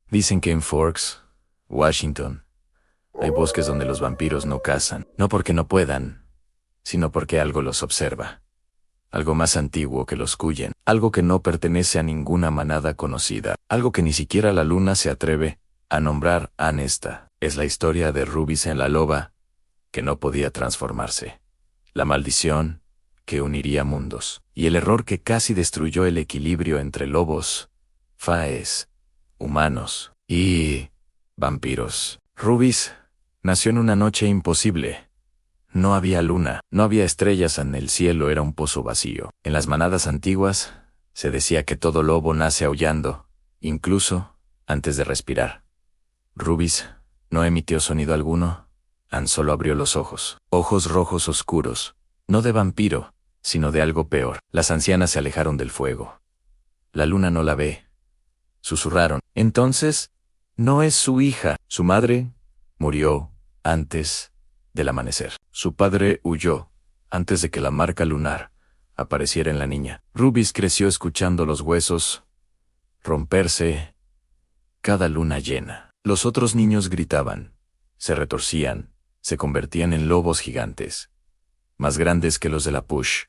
Dicen que en Forks, Washington, hay bosques donde los vampiros no cazan, no porque no puedan, sino porque algo los observa. Algo más antiguo que los cuyen, algo que no pertenece a ninguna manada conocida, algo que ni siquiera la luna se atreve a nombrar. Esta es la historia de Rubis en la loba, que no podía transformarse. La maldición que uniría mundos, y el error que casi destruyó el equilibrio entre lobos, faes, humanos y vampiros. Rubis nació en una noche imposible. No había luna, no había estrellas en el cielo, era un pozo vacío. En las manadas antiguas, se decía que todo lobo nace aullando, incluso antes de respirar. Rubis no emitió sonido alguno, tan solo abrió los ojos. Ojos rojos oscuros, no de vampiro, sino de algo peor. Las ancianas se alejaron del fuego. La luna no la ve. Susurraron. Entonces, no es su hija. Su madre murió antes del amanecer. Su padre huyó antes de que la marca lunar apareciera en la niña. Rubis creció escuchando los huesos romperse cada luna llena. Los otros niños gritaban, se retorcían, se convertían en lobos gigantes, más grandes que los de la Push,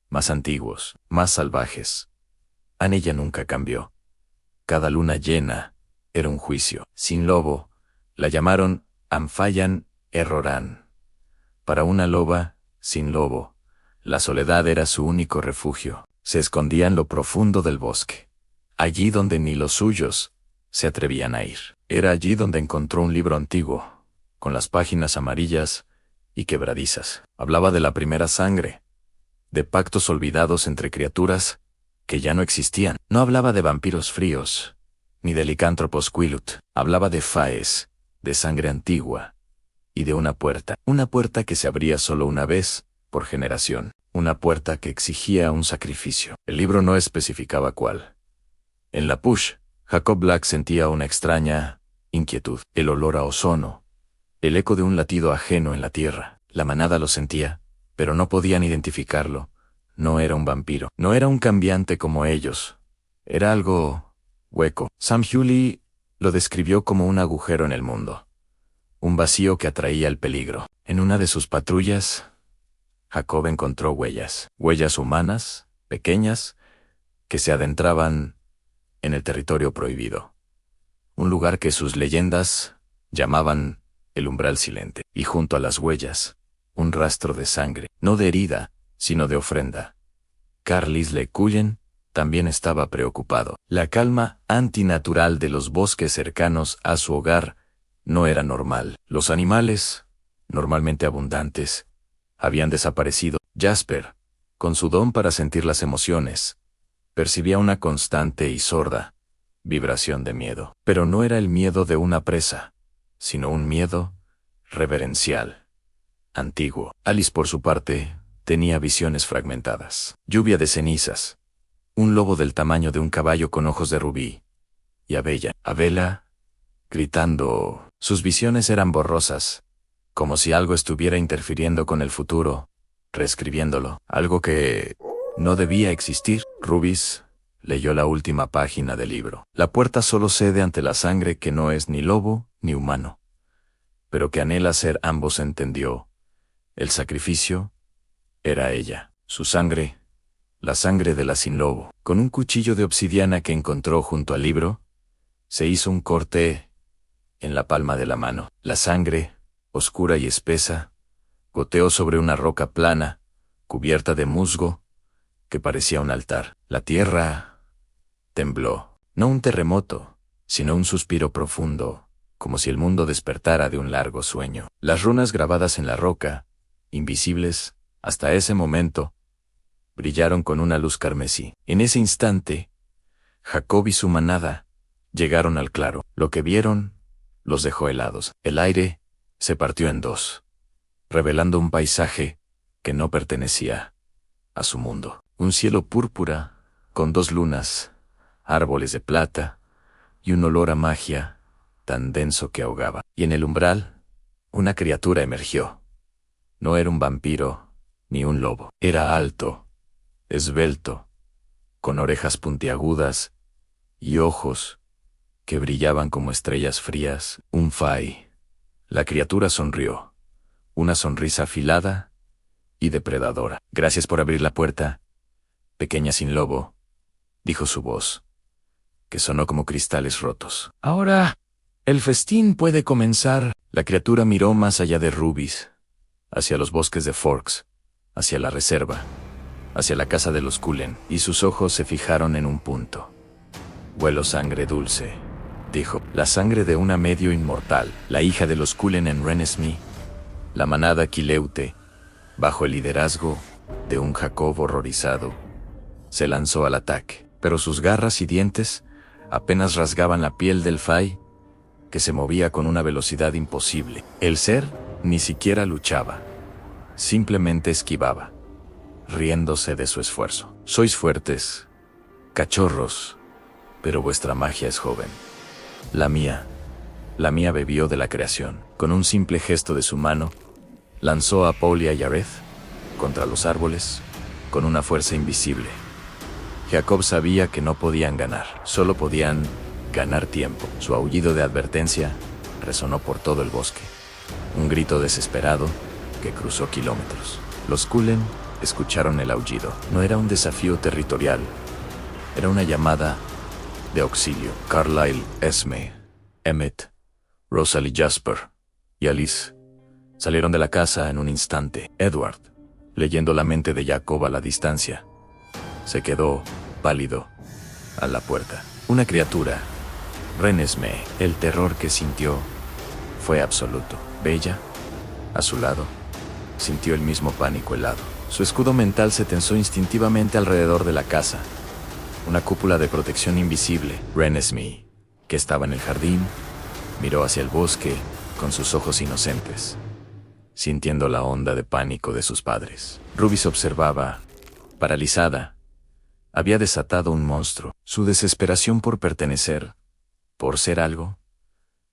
más antiguos, más salvajes. Ella nunca cambió. Cada luna llena era un juicio. Sin lobo, la llamaron Amphayan Erroran. Para una loba, sin lobo, la soledad era su único refugio. Se escondía en lo profundo del bosque, allí donde ni los suyos se atrevían a ir. Era allí donde encontró un libro antiguo, con las páginas amarillas y quebradizas. Hablaba de la primera sangre, de pactos olvidados entre criaturas que ya no existían. No hablaba de vampiros fríos, ni de licántropos Quilut. Hablaba de faes, de sangre antigua, y de una puerta que se abría solo una vez por generación, una puerta que exigía un sacrificio. El libro no especificaba cuál. En la Push, Jacob Black sentía una extraña inquietud, el olor a ozono, el eco de un latido ajeno en la tierra. La manada lo sentía, pero no podían identificarlo. No era un vampiro, no era un cambiante como ellos. Era algo hueco. Sam Hewley lo describió como un agujero en el mundo, un vacío que atraía el peligro. En una de sus patrullas, Jacob encontró huellas humanas, pequeñas, que se adentraban en el territorio prohibido. Un lugar que sus leyendas llamaban el umbral silente. Y junto a las huellas, un rastro de sangre, no de herida, sino de ofrenda. Carlis Le Cullen también estaba preocupado. La calma antinatural de los bosques cercanos a su hogar no era normal. Los animales, normalmente abundantes, habían desaparecido. Jasper, con su don para sentir las emociones, percibía una constante y sorda vibración de miedo. Pero no era el miedo de una presa, sino un miedo reverencial, antiguo. Alice, por su parte, tenía visiones fragmentadas. Lluvia de cenizas, un lobo del tamaño de un caballo con ojos de rubí, y Abela, gritando. Sus visiones eran borrosas, como si algo estuviera interfiriendo con el futuro, reescribiéndolo, algo que no debía existir. Rubis leyó la última página del libro. La puerta solo cede ante la sangre que no es ni lobo ni humano, pero que anhela ser ambos. Entendió. El sacrificio era ella, su sangre, la sangre de la sin lobo. Con un cuchillo de obsidiana que encontró junto al libro, se hizo un corte en la palma de la mano. La sangre, oscura y espesa, goteó sobre una roca plana, cubierta de musgo, que parecía un altar. La tierra tembló. No un terremoto, sino un suspiro profundo, como si el mundo despertara de un largo sueño. Las runas grabadas en la roca, invisibles hasta ese momento, brillaron con una luz carmesí. En ese instante, Jacob y su manada llegaron al claro. Lo que vieron los dejó helados. El aire se partió en dos, revelando un paisaje que no pertenecía a su mundo. Un cielo púrpura, con dos lunas, árboles de plata, y un olor a magia tan denso que ahogaba. Y en el umbral, una criatura emergió. No era un vampiro, ni un lobo. Era alto, esbelto, con orejas puntiagudas y ojos que brillaban como estrellas frías, un Fai. La criatura sonrió, una sonrisa afilada y depredadora. Gracias por abrir la puerta, pequeña sin lobo, dijo su voz, que sonó como cristales rotos. Ahora, el festín puede comenzar. La criatura miró más allá de Rubis, hacia los bosques de Forks, hacia la reserva, hacia la casa de los Cullen, y sus ojos se fijaron en un punto. Huelo sangre dulce, dijo, la sangre de una medio inmortal, la hija de los Cullen en Renesmee, la manada Quileute, bajo el liderazgo de un Jacob horrorizado, se lanzó al ataque, pero sus garras y dientes apenas rasgaban la piel del Fai, que se movía con una velocidad imposible. El ser ni siquiera luchaba, simplemente esquivaba, riéndose de su esfuerzo. Sois fuertes, cachorros, pero vuestra magia es joven. La mía bebió de la creación. Con un simple gesto de su mano, lanzó a Paul y a Yareth contra los árboles con una fuerza invisible. Jacob sabía que no podían ganar, solo podían ganar tiempo. Su aullido de advertencia resonó por todo el bosque. Un grito desesperado que cruzó kilómetros. Los Cullen escucharon el aullido. No era un desafío territorial, era una llamada de auxilio. Carlyle, Esme, Emmett, Rosalie Jasper y Alice salieron de la casa en un instante. Edward, leyendo la mente de Jacob a la distancia, se quedó pálido a la puerta. Una criatura, Renesmee. El terror que sintió fue absoluto. Bella, a su lado, sintió el mismo pánico helado. Su escudo mental se tensó instintivamente alrededor de la casa. Una cúpula de protección invisible. Renesmee, que estaba en el jardín, miró hacia el bosque con sus ojos inocentes, sintiendo la onda de pánico de sus padres. Rubis observaba, paralizada. Había desatado un monstruo. Su desesperación por pertenecer, por ser algo,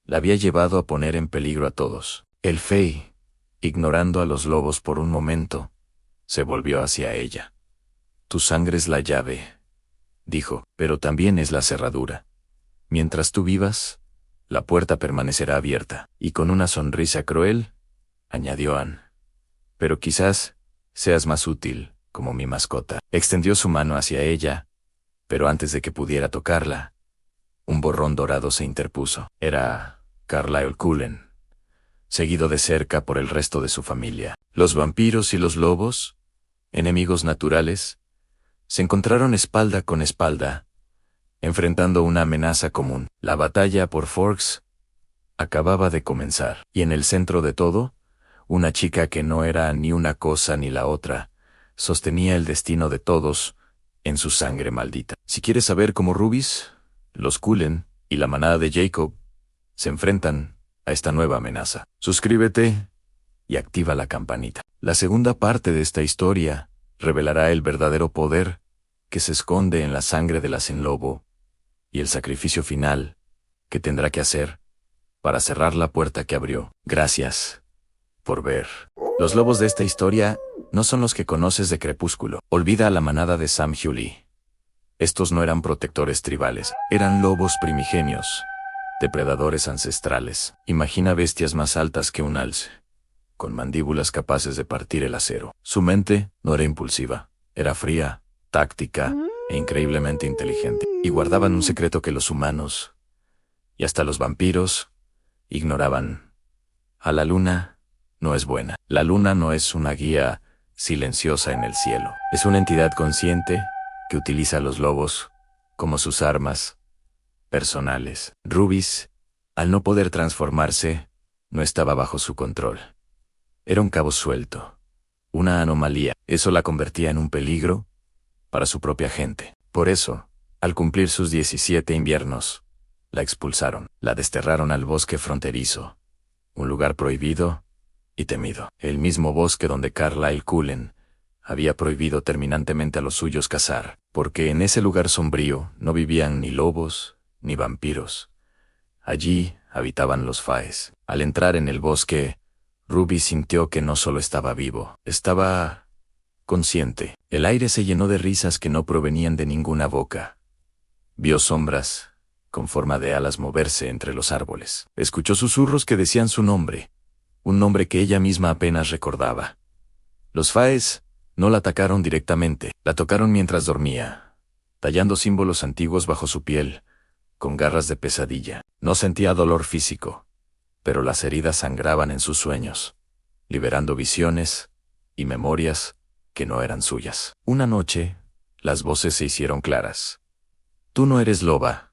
la había llevado a poner en peligro a todos. El Fey, ignorando a los lobos por un momento, se volvió hacia ella. Tu sangre es la llave, dijo, pero también es la cerradura. Mientras tú vivas, la puerta permanecerá abierta. Y con una sonrisa cruel, añadió Anne, pero quizás seas más útil como mi mascota. Extendió su mano hacia ella, pero antes de que pudiera tocarla, un borrón dorado se interpuso. Era Carlyle Cullen, seguido de cerca por el resto de su familia. Los vampiros y los lobos, enemigos naturales, se encontraron espalda con espalda, enfrentando una amenaza común. La batalla por Forks acababa de comenzar, y en el centro de todo, una chica que no era ni una cosa ni la otra, sostenía el destino de todos en su sangre maldita. Si quieres saber cómo Rubis, los Cullen y la manada de Jacob se enfrentan a esta nueva amenaza, suscríbete y activa la campanita. La segunda parte de esta historia revelará el verdadero poder que se esconde en la sangre del Hacen-Lobo y el sacrificio final que tendrá que hacer para cerrar la puerta que abrió. Gracias por ver. Los lobos de esta historia no son los que conoces de Crepúsculo. Olvida a la manada de Sam Hewley. Estos no eran protectores tribales, eran lobos primigenios, depredadores ancestrales. Imagina bestias más altas que un alce, con mandíbulas capaces de partir el acero. Su mente no era impulsiva, era fría, táctica e increíblemente inteligente. Y guardaban un secreto que los humanos, y hasta los vampiros, ignoraban. A la luna no es buena. La luna no es una guía silenciosa en el cielo. Es una entidad consciente que utiliza a los lobos como sus armas personales. Rubis, al no poder transformarse, no estaba bajo su control. Era un cabo suelto, una anomalía. Eso la convertía en un peligro para su propia gente. Por eso, al cumplir sus 17 inviernos, la expulsaron, la desterraron al bosque fronterizo, un lugar prohibido y temido. El mismo bosque donde Carlyle Cullen había prohibido terminantemente a los suyos cazar, porque en ese lugar sombrío no vivían ni lobos ni vampiros. Allí habitaban los Faes. Al entrar en el bosque, Ruby sintió que no solo estaba vivo, estaba consciente. El aire se llenó de risas que no provenían de ninguna boca. Vio sombras, con forma de alas moverse entre los árboles. Escuchó susurros que decían su nombre, un nombre que ella misma apenas recordaba. Los Faes no la atacaron directamente, la tocaron mientras dormía, tallando símbolos antiguos bajo su piel, con garras de pesadilla. No sentía dolor físico, pero las heridas sangraban en sus sueños, liberando visiones y memorias que no eran suyas. Una noche, las voces se hicieron claras. «Tú no eres loba»,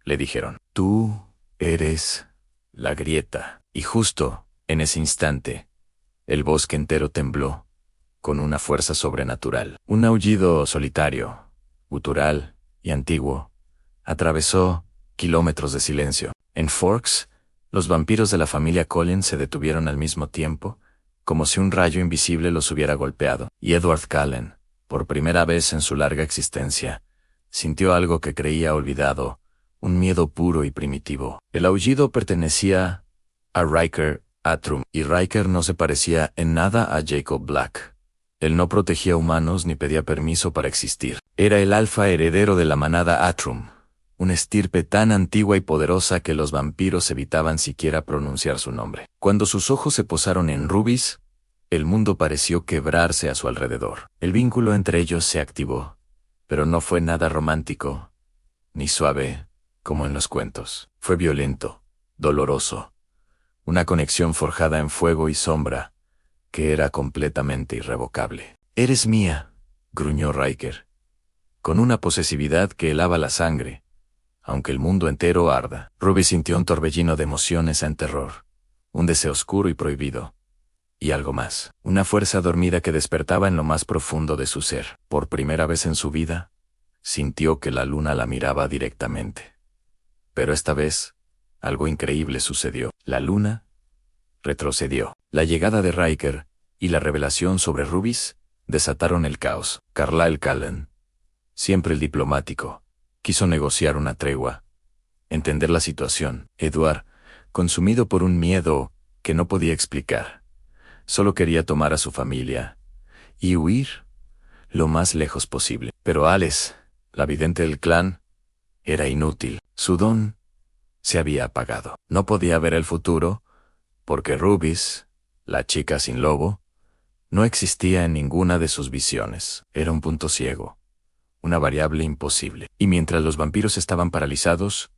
le dijeron. «Tú eres la grieta». Y justo en ese instante, el bosque entero tembló, con una fuerza sobrenatural. Un aullido solitario, gutural y antiguo, atravesó kilómetros de silencio. En Forks, los vampiros de la familia Cullen se detuvieron al mismo tiempo, como si un rayo invisible los hubiera golpeado. Y Edward Cullen, por primera vez en su larga existencia, sintió algo que creía olvidado, un miedo puro y primitivo. El aullido pertenecía a Riker Atrum, y Riker no se parecía en nada a Jacob Black. Él no protegía humanos ni pedía permiso para existir. Era el alfa heredero de la manada Atrum, una estirpe tan antigua y poderosa que los vampiros evitaban siquiera pronunciar su nombre. Cuando sus ojos se posaron en Rubis, el mundo pareció quebrarse a su alrededor. El vínculo entre ellos se activó, pero no fue nada romántico, ni suave, como en los cuentos. Fue violento, doloroso, una conexión forjada en fuego y sombra, que era completamente irrevocable. «Eres mía», gruñó Riker, con una posesividad que helaba la sangre, aunque el mundo entero arda. Ruby sintió un torbellino de emociones en terror, un deseo oscuro y prohibido, y algo más, una fuerza dormida que despertaba en lo más profundo de su ser. Por primera vez en su vida, sintió que la luna la miraba directamente. Pero esta vez, algo increíble sucedió. La luna retrocedió. La llegada de Riker y la revelación sobre Rubis desataron el caos. Carlyle Cullen, siempre el diplomático, quiso negociar una tregua, entender la situación. Edward, consumido por un miedo que no podía explicar, solo quería tomar a su familia y huir lo más lejos posible. Pero Alice, la vidente del clan, era inútil. Su don se había apagado. No podía ver el futuro, porque Rubis, la chica sin lobo, no existía en ninguna de sus visiones. Era un punto ciego, una variable imposible. Y mientras los vampiros estaban paralizados,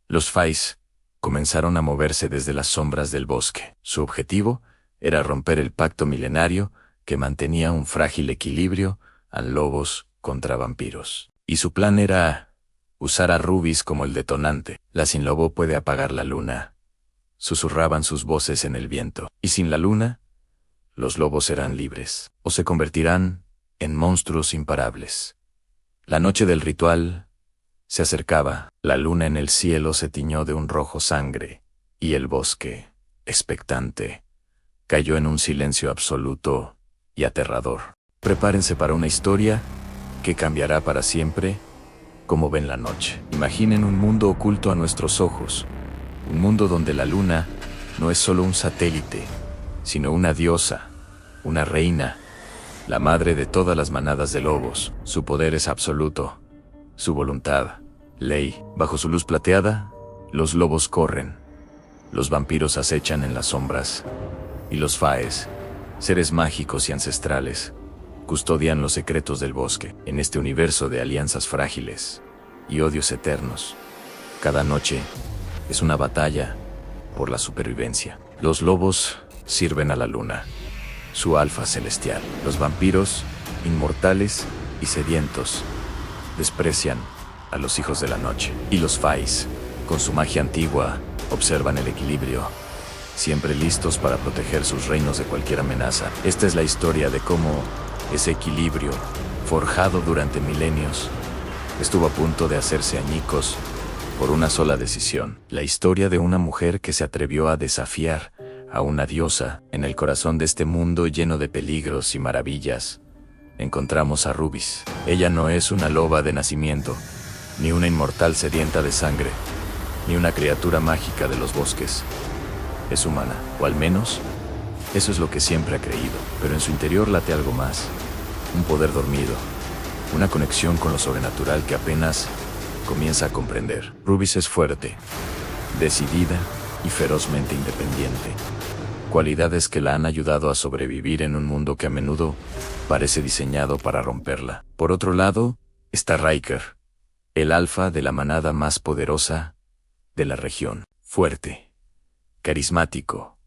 los Faes comenzaron a moverse desde las sombras del bosque. Su objetivo era romper el pacto milenario que mantenía un frágil equilibrio a lobos contra vampiros. Y su plan era usar a Rubis como el detonante. «La sin lobo puede apagar la luna», susurraban sus voces en el viento. «Y sin la luna, los lobos serán libres, o se convertirán en monstruos imparables». La noche del ritual se acercaba. La luna en el cielo se tiñó de un rojo sangre, y el bosque, expectante, cayó en un silencio absoluto y aterrador. Prepárense para una historia que cambiará para siempre como ven la noche. Imaginen un mundo oculto a nuestros ojos, un mundo donde la luna no es solo un satélite, sino una diosa, una reina, la madre de todas las manadas de lobos. Su poder es absoluto, su voluntad, ley. Bajo su luz plateada, los lobos corren, los vampiros acechan en las sombras, y los Faes, seres mágicos y ancestrales, custodian los secretos del bosque. En este universo de alianzas frágiles y odios eternos, cada noche es una batalla por la supervivencia. Los lobos sirven a la luna, su alfa celestial. Los vampiros, inmortales y sedientos, desprecian a los hijos de la noche. Y los Faes, con su magia antigua, observan el equilibrio, siempre listos para proteger sus reinos de cualquier amenaza. Esta es la historia de cómo ese equilibrio, forjado durante milenios, estuvo a punto de hacerse añicos por una sola decisión. La historia de una mujer que se atrevió a desafiar a una diosa. En el corazón de este mundo lleno de peligros y maravillas, encontramos a Rubis. Ella no es una loba de nacimiento, ni una inmortal sedienta de sangre, ni una criatura mágica de los bosques. Es humana, o al menos eso es lo que siempre ha creído. Pero en su interior late algo más, un poder dormido, una conexión con lo sobrenatural que apenas comienza a comprender. Rubis es fuerte, decidida y ferozmente independiente. Cualidades que la han ayudado a sobrevivir en un mundo que a menudo parece diseñado para romperla. Por otro lado, está Riker, el alfa de la manada más poderosa de la región. Fuerte, carismático,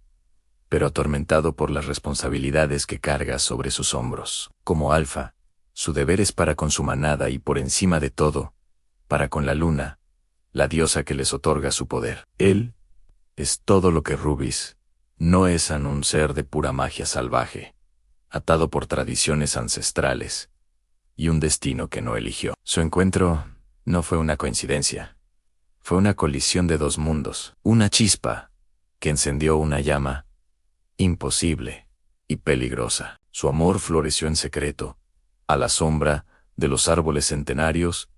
pero atormentado por las responsabilidades que carga sobre sus hombros. Como alfa, su deber es para con su manada y por encima de todo, para con la luna, la diosa que les otorga su poder. Él es todo lo que Rubis no es, un ser de pura magia salvaje, atado por tradiciones ancestrales y un destino que no eligió. Su encuentro no fue una coincidencia. Fue una colisión de dos mundos, una chispa que encendió una llama imposible y peligrosa. Su amor floreció en secreto, a la sombra de los árboles centenarios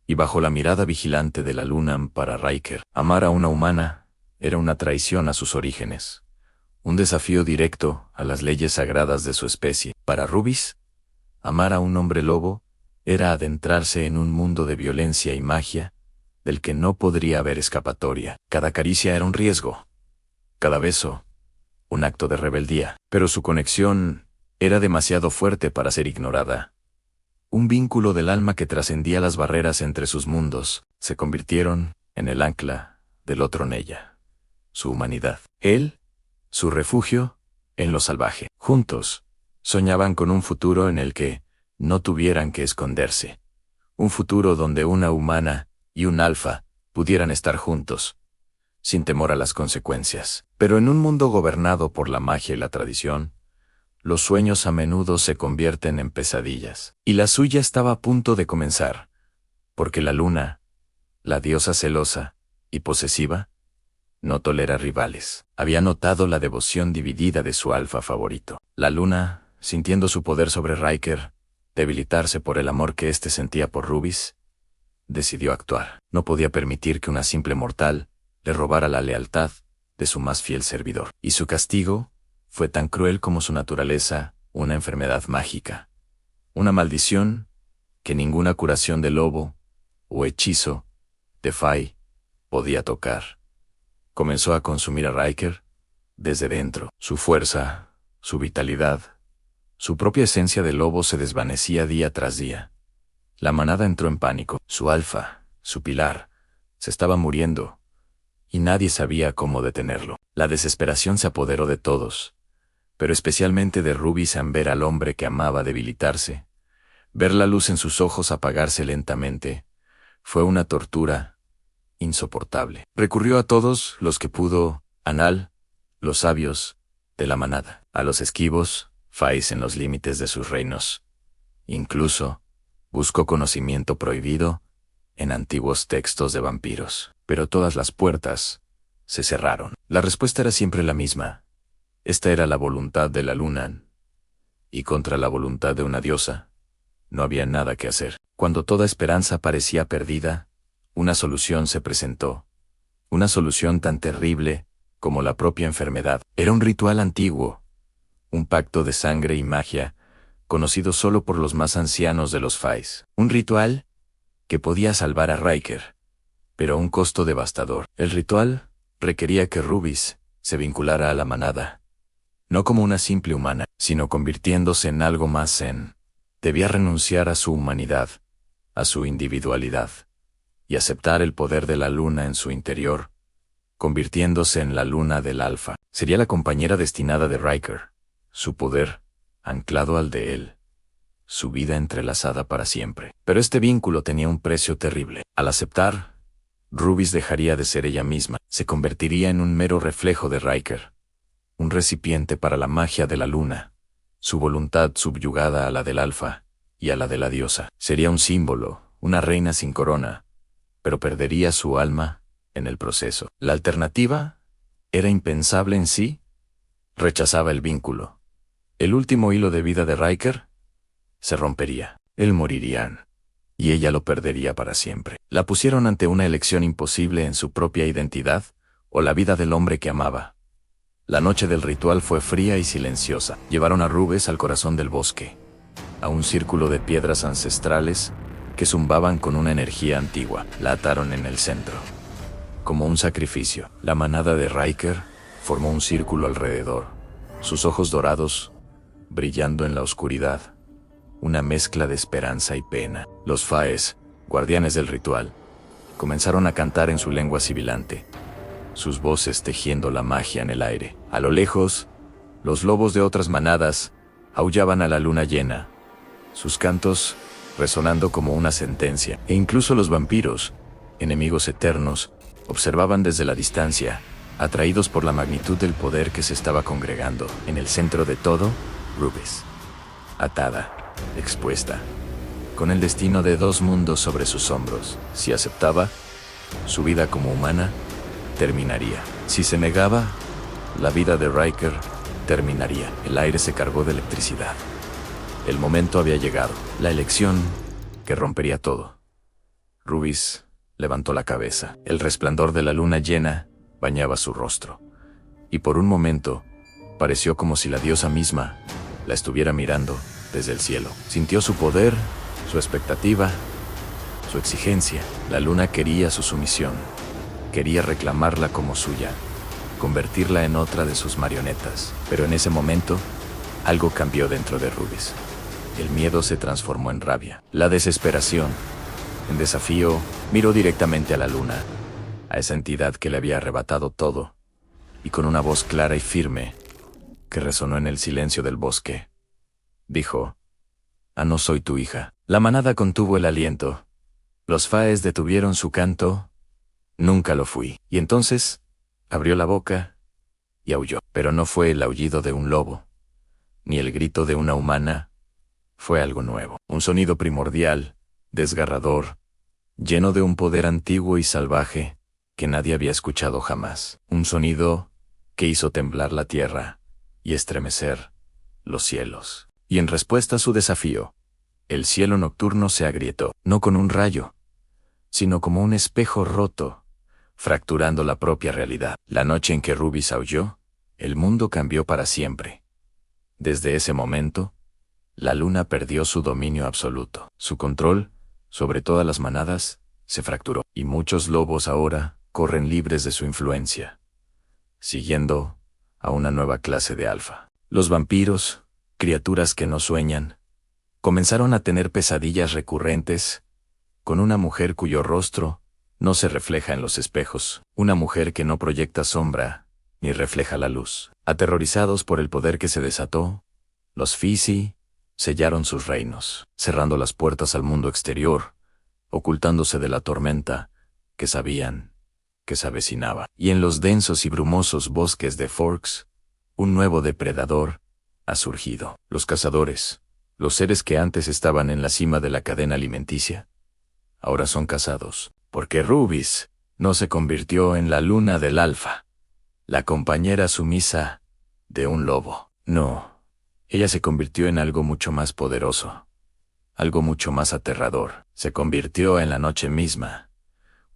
y bajo la mirada vigilante de la luna. Para Riker, amar a una humana era una traición a sus orígenes, un desafío directo a las leyes sagradas de su especie. Para Rubis, amar a un hombre lobo era adentrarse en un mundo de violencia y magia del que no podría haber escapatoria. Cada caricia era un riesgo, cada beso un acto de rebeldía, pero su conexión era demasiado fuerte para ser ignorada. Un vínculo del alma que trascendía las barreras entre sus mundos. Se convirtieron en el ancla del otro en ella, su humanidad. Él, su refugio, en lo salvaje. Juntos, soñaban con un futuro en el que no tuvieran que esconderse. Un futuro donde una humana y un alfa pudieran estar juntos, sin temor a las consecuencias. Pero en un mundo gobernado por la magia y la tradición, los sueños a menudo se convierten en pesadillas. Y la suya estaba a punto de comenzar, porque la luna, la diosa celosa y posesiva, no tolera rivales. Había notado la devoción dividida de su alfa favorito. La luna, sintiendo su poder sobre Riker debilitarse por el amor que éste sentía por Rubis, decidió actuar. No podía permitir que una simple mortal le robara la lealtad de su más fiel servidor. Y su castigo fue tan cruel como su naturaleza, una enfermedad mágica, una maldición que ninguna curación de lobo o hechizo de Fai podía tocar. Comenzó a consumir a Riker desde dentro. Su fuerza, su vitalidad, su propia esencia de lobo se desvanecía día tras día. La manada entró en pánico. Su alfa, su pilar, se estaba muriendo, y nadie sabía cómo detenerlo. La desesperación se apoderó de todos, pero especialmente de Rubis al ver al hombre que amaba debilitarse. Ver la luz en sus ojos apagarse lentamente fue una tortura insoportable. Recurrió a todos los que pudo, Anal, los sabios de la manada, a los esquivos, Fais en los límites de sus reinos. Incluso buscó conocimiento prohibido en antiguos textos de vampiros, pero todas las puertas se cerraron. La respuesta era siempre la misma. Esta era la voluntad de la luna, y contra la voluntad de una diosa no había nada que hacer. Cuando toda esperanza parecía perdida, una solución se presentó. Una solución tan terrible como la propia enfermedad. Era un ritual antiguo, un pacto de sangre y magia, conocido solo por los más ancianos de los Fais. Un ritual que podía salvar a Riker, pero a un costo devastador. El ritual requería que Rubis se vinculara a la manada, no como una simple humana, sino convirtiéndose en algo más. Debía renunciar a su humanidad, a su individualidad, y aceptar el poder de la luna en su interior, convirtiéndose en la luna del alfa. Sería la compañera destinada de Riker, su poder anclado al de él, su vida entrelazada para siempre. Pero este vínculo tenía un precio terrible. Al aceptar, Rubis dejaría de ser ella misma, se convertiría en un mero reflejo de Riker, un recipiente para la magia de la luna, su voluntad subyugada a la del alfa y a la de la diosa. Sería un símbolo, una reina sin corona, pero perdería su alma en el proceso. La alternativa era impensable en sí. Rechazaba el vínculo. El último hilo de vida de Riker se rompería. Él moriría, y ella lo perdería para siempre. La pusieron ante una elección imposible en su propia identidad o la vida del hombre que amaba. La noche del ritual fue fría y silenciosa. Llevaron a Rubis al corazón del bosque, a un círculo de piedras ancestrales que zumbaban con una energía antigua. La ataron en el centro. Como un sacrificio, la manada de Riker formó un círculo alrededor, sus ojos dorados brillando en la oscuridad, una mezcla de esperanza y pena. Los Faes, guardianes del ritual, comenzaron a cantar en su lengua sibilante, sus voces tejiendo la magia en el aire. A lo lejos, los lobos de otras manadas aullaban a la luna llena, sus cantos resonando como una sentencia, e incluso los vampiros, enemigos eternos, observaban desde la distancia, atraídos por la magnitud del poder que se estaba congregando. En el centro de todo, Rubis, atada, expuesta, con el destino de dos mundos sobre sus hombros. Si aceptaba, su vida como humana terminaría. Si se negaba, la vida de Riker terminaría. El aire se cargó de electricidad. El momento había llegado, la elección que rompería todo. Rubis levantó la cabeza. El resplandor de la luna llena bañaba su rostro, y por un momento pareció como si la diosa misma la estuviera mirando desde el cielo. Sintió su poder, su expectativa, su exigencia. La luna quería su sumisión, quería reclamarla como suya, convertirla en otra de sus marionetas. Pero en ese momento, algo cambió dentro de Rubis. El miedo se transformó en rabia, la desesperación. En desafío, miró directamente a la luna, a esa entidad que le había arrebatado todo, y con una voz clara y firme, que resonó en el silencio del bosque, dijo: no soy tu hija. La manada contuvo el aliento. Los Faes detuvieron su canto. Nunca lo fui. Y entonces, abrió la boca y aulló. Pero no fue el aullido de un lobo, ni el grito de una humana. Fue algo nuevo, un sonido primordial, desgarrador, lleno de un poder antiguo y salvaje que nadie había escuchado jamás. Un sonido que hizo temblar la tierra y estremecer los cielos. Y en respuesta a su desafío, el cielo nocturno se agrietó, no con un rayo, sino como un espejo roto, fracturando la propia realidad. La noche en que Rubis aulló, el mundo cambió para siempre. Desde ese momento, la luna perdió su dominio absoluto. Su control sobre todas las manadas se fracturó, y muchos lobos ahora corren libres de su influencia, siguiendo a una nueva clase de alfa. Los vampiros, criaturas que no sueñan, comenzaron a tener pesadillas recurrentes con una mujer cuyo rostro no se refleja en los espejos, una mujer que no proyecta sombra ni refleja la luz. Aterrorizados por el poder que se desató, los Fisi sellaron sus reinos, cerrando las puertas al mundo exterior, ocultándose de la tormenta que sabían que se avecinaba. Y en los densos y brumosos bosques de Forks, un nuevo depredador ha surgido. Los cazadores, los seres que antes estaban en la cima de la cadena alimenticia, ahora son cazados, porque Rubis no se convirtió en la luna del alfa, la compañera sumisa de un lobo. No. Ella se convirtió en algo mucho más poderoso, algo mucho más aterrador. Se convirtió en la noche misma,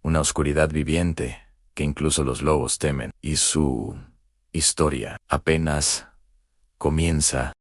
una oscuridad viviente que incluso los lobos temen. Y su historia apenas comienza.